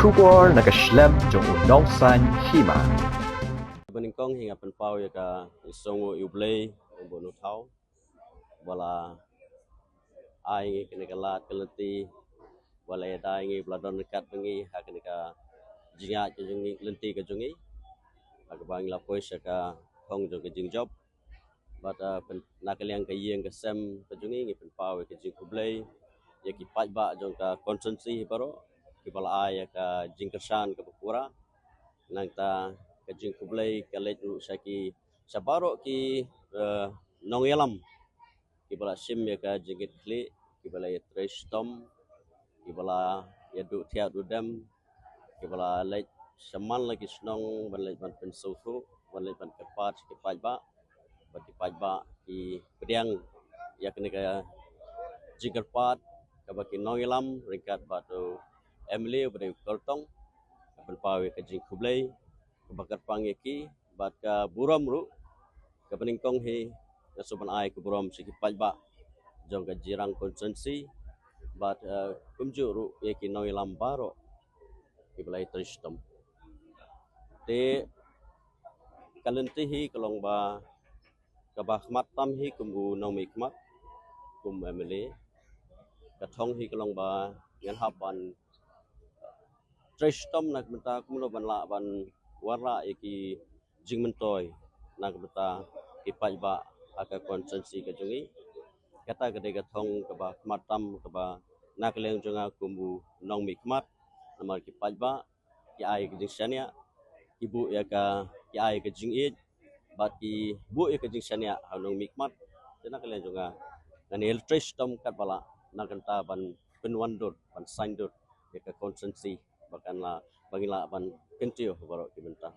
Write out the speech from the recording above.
Shubor Nakashlem Jong Unong San Hima. Beningkong hingga penpau ya ka isongo iublay bono tau wala ai kene kala kelenti wala ya dai ngi bladon dekat bengi ha kene ka jinga jengi lenti ke jengi ha ka bang la pois ka thong jo ke jing job bata nakaliang ka yeng ke sem ke jengi ngi penpau ke jing kublay ya ki paj ba jong ka konsensi baro ki bala ai ka jing kersan ke pura nang ta kajing kublay kalet saki sabaro ki nong yalam ki bala sim ya ka jingit kli ki bala ya trash tom ki bala ya du tiap du dam ki bala lek saman lagi snong ban lek ban pensufu ban lek ban kepat ki pajba bati pajba ki pediang ya kene ka jingkat pat ka baki nong yalam ringkat batu emily bre koltong ban pawe ka jing kublay bakat pangeki bat ka buram ru ka peningkong he nasuban ai ke buram siki pajba jong ka jirang konsensi bat kumju ru yeki noi lambaro ibelai tristom te kalenti hi kalong ba ka ba khmat tam hi kumu nomi khmat kum emily ka thong hi kalong ba ngan hapan tristom nak menta kumno ban la ban warna yeki jing mentoy nak beta ipai ba aka konsensi ke jungi kata gede gathong ke ba matam ke ba nak leng junga kumbu nong mikmat namar ki pajba ki ai ke jingsania ibu ya ka ki ai ke jingit baki bu ya ke jingsania nong mikmat tena kalen junga ngani eltrish tom kat bala nakanta ban penwandur ban sandur ya ka konsensi bahkan la bangila ban kentio baro ki benta